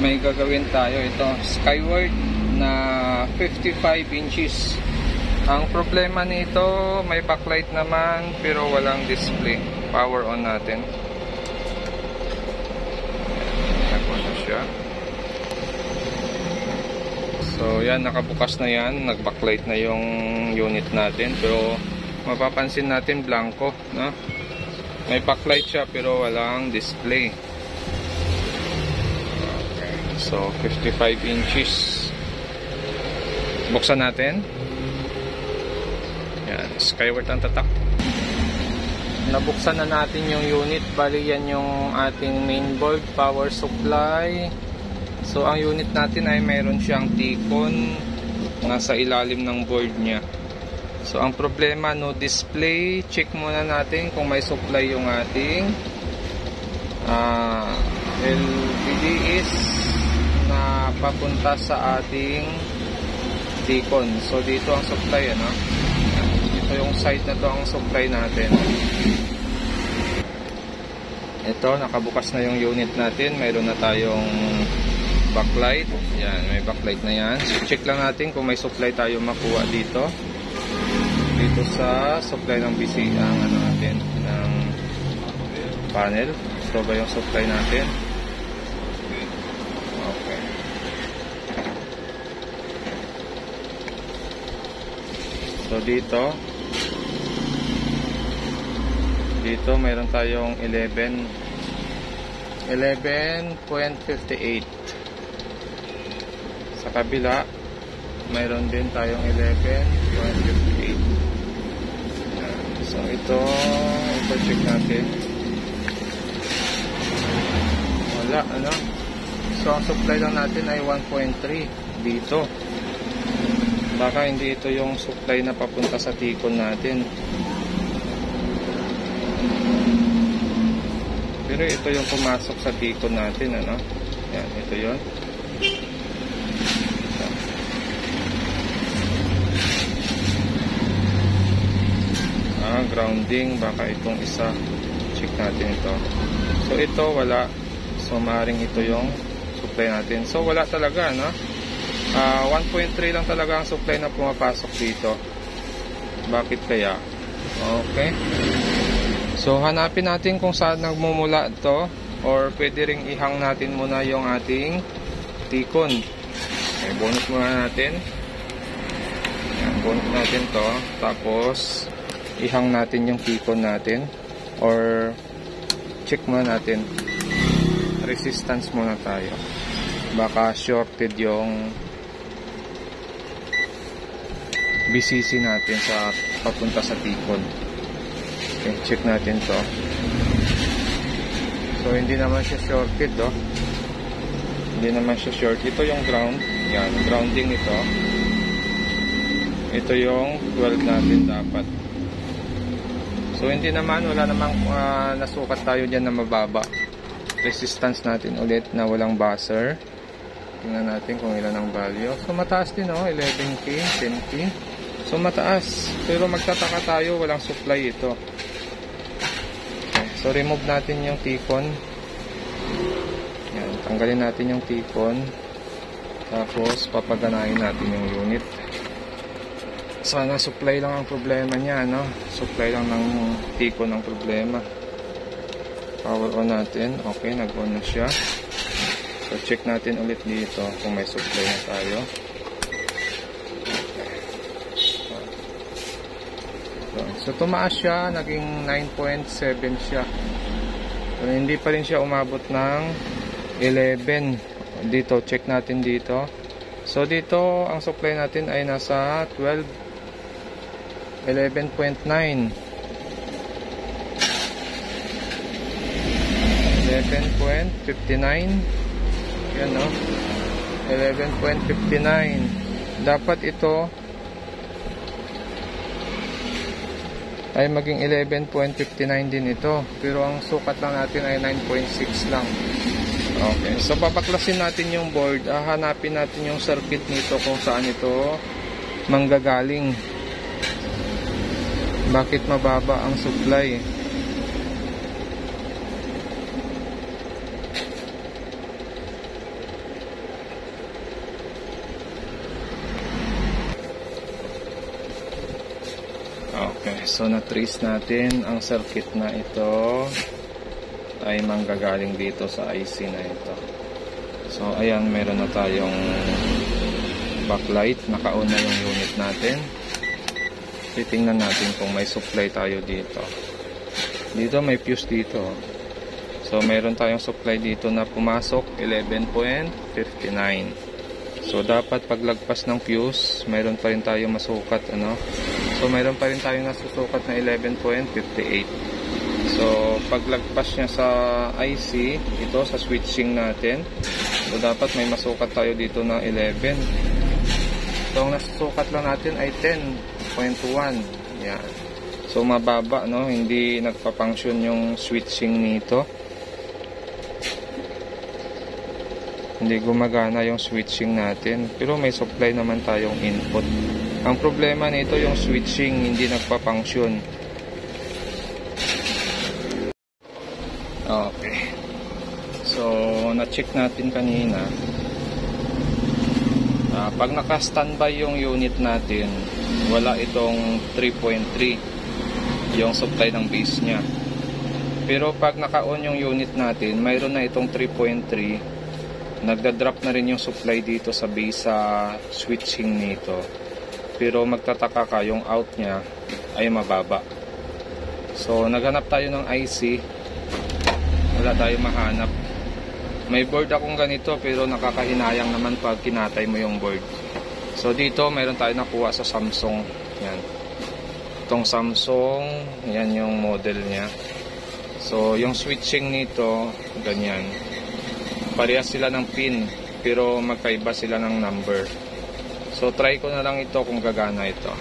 may gagawin tayo. Ito, Skyward na 55 inches. Ang problema nito, may backlight naman pero walang display. Power on natin. Nag-on na siya. So yan, nakabukas na yan. Nag-backlight na yung unit natin. Pero mapapansin natin blanco, no? May backlight siya pero walang display. Okay. So 55 inches. Buksan natin. Yan, Skyward ang tatak. Nabuksan na natin yung unit. Bali yan yung ating mainboard, power supply. So ang unit natin ay mayroon siyang T-con nasa ilalim ng board niya. So ang problema, no display. Check muna natin kung may supply yung ating LVDs na papunta sa ating T-con. So dito ang supply, ano? Ito yung side na to ang supply natin. Ito, nakabukas na yung unit natin. Mayroon na tayong backlight. Yan, may backlight na yan. So check lang natin kung may supply tayo makuha dito. Dito sa supply ng BC, ang ano natin, ng panel. Ito ba yung supply natin? Okay. So dito mayroon tayong 11.58. Sa kabila mayroon din tayong 11.58. So ito check natin. Wala, ano? So ang supply lang natin ay 1.3 dito. Baka hindi ito yung supply na papunta sa T-con natin. Pero ito yung pumasok sa T-con natin, ano? Yan, ito yun. Grounding, baka itong isa. Check natin ito. So ito wala. So maaaring ito yung supply natin. So wala talaga, no? 1.3 lang talaga ang supply na pumapasok dito. Bakit kaya? Okay. So hanapin natin kung saan nagmumula ito, or pwede ring ihang natin muna yung ating T-con. Okay, bonus muna natin. Yan, bonus natin to. Tapos ihang natin yung T-con natin, or check muna natin. Resistance muna tayo. Baka shorted yung BCC natin sa papunta sa T-con. Okay, check natin to. So hindi naman siya shorted, oh. Hindi naman siya short. Ito yung ground. Yan, grounding ito. Ito yung 12 natin dapat. So hindi naman, wala namang nasukat tayo dyan na mababa. Resistance natin ulit na walang buzzer. Tingnan natin kung ilan ang value. So mataas din, oh, 11K, 10K. So mataas, pero magtataka tayo, walang supply ito. Okay, so remove natin yung T-con. Yan, tanggalin natin yung T-con. Tapos papaganahin natin yung unit. Sana supply lang ang problema niya, no? Supply lang ng T-con ang problema. Power on natin. Okay, nag-on na siya. So check natin ulit dito kung may supply na tayo. So tumaas siya, naging 9.7 siya. So, hindi pa rin siya umabot ng 11. Dito, check natin dito. So dito, ang supply natin ay nasa 11.9. 11.59. Yan, no? 11.59. Dapat ito ay maging 11.59 din ito. Pero ang sukat lang natin ay 9.6 lang. Okay. So papaklasin natin yung board. Hanapin natin yung circuit nito kung saan ito manggagaling. Bakit mababa ang supply? So na-trace natin ang circuit na ito ay manggagaling dito sa IC na ito. So ayan, meron na tayong backlight, naka-on na yung unit natin. Titingnan natin kung may supply tayo dito. Dito may fuse dito. So meron tayong supply dito na pumasok 11.59. So dapat paglagpas ng fuse, meron pa rin tayong masukat, ano? So meron pa rin tayong nasusukat na 11.58. So paglagpas niya sa IC, ito sa switching natin, so dapat may masukat tayo dito na 11. So ang nasusukat lang natin ay 10.1. Yan. So mababa, no? Hindi nagpa-function yung switching nito. Hindi gumagana yung switching natin. Pero may supply naman tayong input. Ang problema nito yung switching hindi nagpa-function. Okay. So na-check natin kanina. Pag naka-standby yung unit natin, wala itong 3.3 yung supply ng base nya. Pero pag naka-on yung unit natin, mayroon na itong 3.3. Nagda-drop na rin yung supply dito sa base sa switching nito. Pero magtataka ka, yung out nya ay mababa. So naghanap tayo ng IC, wala tayong mahanap. May board akong ganito pero nakakahinayang naman pag kinatay mo yung board. So dito mayroon tayo nakuha sa Samsung. Yan. Itong Samsung, yan yung model niya. So yung switching nito, ganyan. Parehas sila ng pin pero magkaiba sila ng number. So try ko na lang ito kung gagana ito.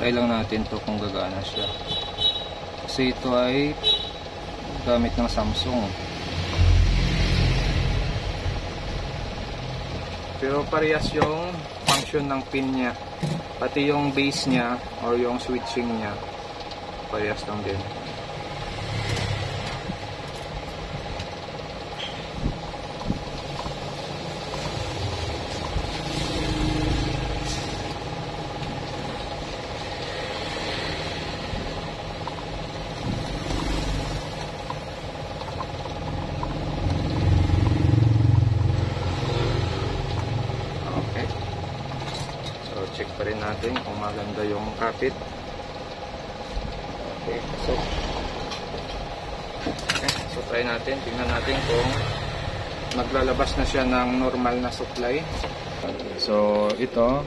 Try lang natin to kung gagana siya. Kasi ito ay gamit ng Samsung. Pero parehas yung function ng pin niya. Pati yung base niya or yung switching niya, parehas lang din. Check pa rin natin kung maganda yung kapit. Okay, so try natin, tingnan natin kung maglalabas na siya ng normal na supply. So ito,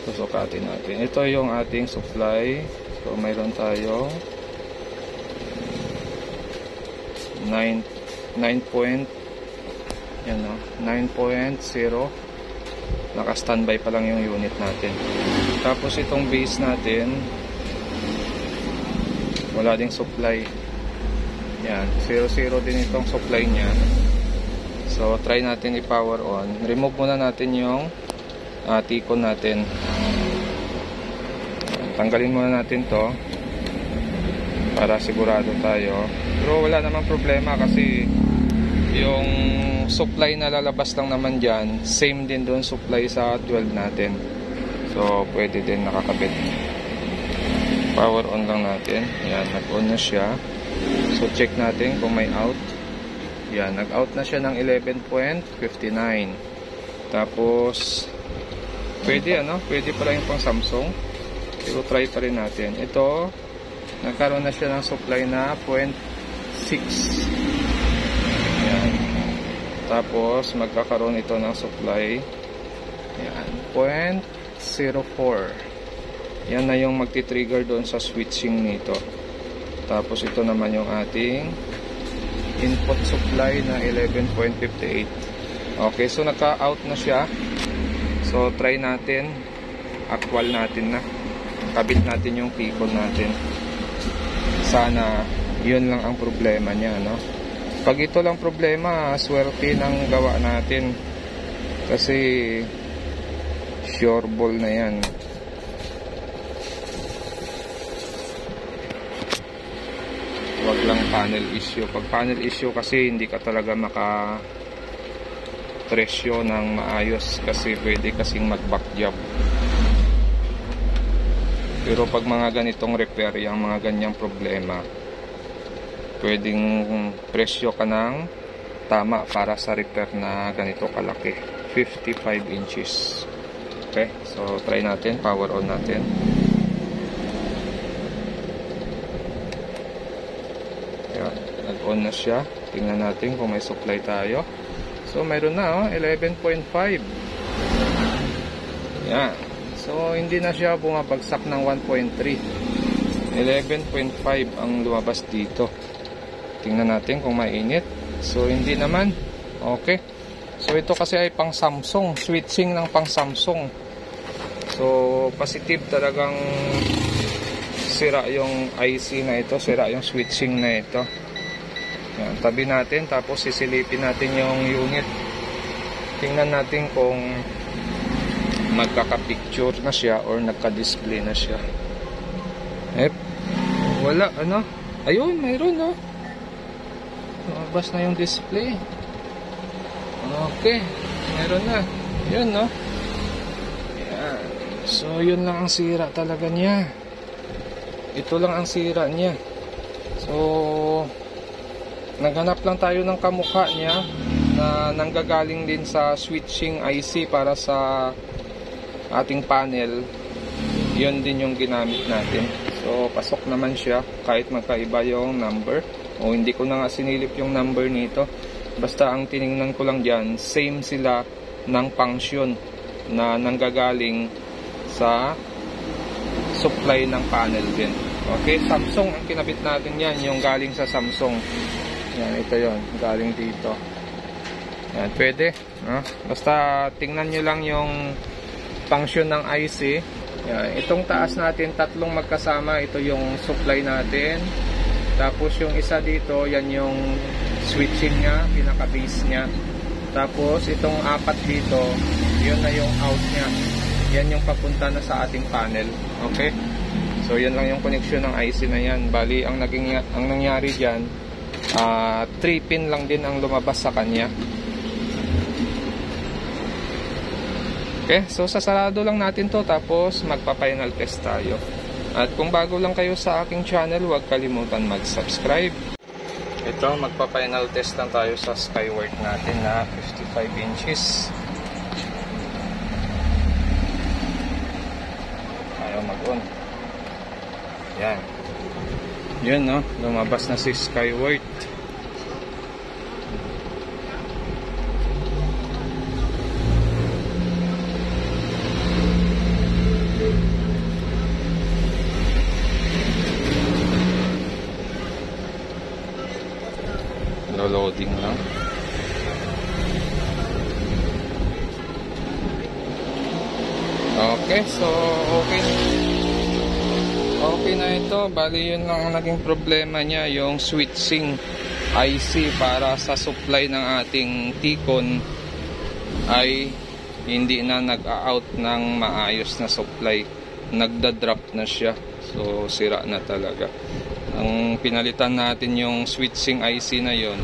susukatin natin. Ito yung ating supply. So mayroon tayo 9.0. Naka-standby pa lang yung unit natin. Tapos itong base natin, wala ding supply. Yan, 0 din itong supply niya. So try natin i-power on. Remove muna natin yung T-con natin. Tanggalin muna natin to para sigurado tayo. Pero wala namang problema kasi yung supply na lalabas lang naman dyan, same din doon supply sa 12 natin. So pwede din nakakabit. Power on lang natin. Yan, nag-on na siya. So check natin kung may out. Yan, nag-out na siya ng 11.59. Tapos pwede pwede pa rin pang Samsung. Pero try pa rin natin. Ito, nagkaroon na siya ng supply na 0.6. Yan. Tapos magkakaroon ito ng supply. Yan, 0.04. Yan na yung magti-trigger doon sa switching nito. Tapos ito naman yung ating input supply na 11.58. Okay, so naka-out na siya. So try natin. Actual natin na. Kabit natin yung T-con natin. Sana yun lang ang problema niya, no? Pag ito lang problema, swerte ng gawa natin. Kasi sure ball na yan. Wag lang panel issue. Pag panel issue kasi hindi ka talaga maka-presyo ng maayos kasi pwede kasing mag-back job. Pero pag mga ganitong repair, yung mga ganyang problema, pwedeng presyo ka ng tama para sa repair na ganito kalaki. 55 inches. Okay, so try natin, power on natin. Yan, nag-on na siya. Tingnan natin kung may supply tayo. So mayroon na, 11.5. Yan. So hindi na siya bumabagsak ng 1.3. 11.5 ang lumabas dito. Tingnan natin kung mainit. So hindi naman. Okay. So ito kasi ay pang Samsung, switching ng pang Samsung. So positive, talagang sira yung IC na ito, sira yung switching na ito. Yan, tabi natin, tapos sisilipin natin yung unit. Tingnan natin kung magkaka-picture na siya or nagka-display na siya. Wala, ayun, mayroon, lumabas na yung display. Okay, meron na. Yun, yan. So yun lang ang sira talaga niya. Ito lang ang sira niya. So naghanap lang tayo ng kamukha niya na nanggagaling din sa switching IC para sa ating panel. Yun din yung ginamit natin. So pasok naman siya kahit magkaiba yung number. O hindi ko na nga sinilip yung number nito. Basta ang tiningnan ko lang dyan, same sila ng function na nanggagaling sa supply ng panel din. Okay, Samsung ang kinabit natin yan, yung galing sa Samsung. Yan, ito yon, galing dito. Yan, pwede. Basta tingnan nyo lang yung function ng IC. Yan, itong taas natin, tatlong magkasama. Ito yung supply natin. Tapos yung isa dito, yan yung switching niya, pinaka-base niya. Tapos itong apat dito, yun na yung out niya. Yan yung papunta na sa ating panel. Okay? So yan lang yung connection ng IC na yan. Bali, ang nangyari diyan, 3 pin lang din ang lumabas sa kanya. Okay, so sasarado lang natin to, tapos magpa-final test tayo. At kung bago lang kayo sa aking channel, huwag kalimutan mag-subscribe. Ito, magpa-final test lang tayo sa Skyward natin na 55 inches. Ayaw mag-on. Yan. Yun, lumabas na si Skyward. Loading lang. Okay, so okay na ito. Bali yun lang ang naging problema niya, yung switching IC para sa supply ng ating T-con ay hindi na nag-out ng maayos na supply. Nagda-drop na siya. So sira na talaga. Ang pinalitan natin yung switching IC na yon,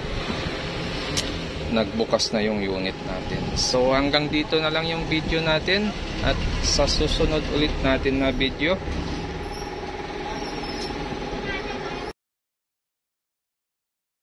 nagbukas na yung unit natin. So hanggang dito na lang yung video natin, at sa susunod ulit natin na video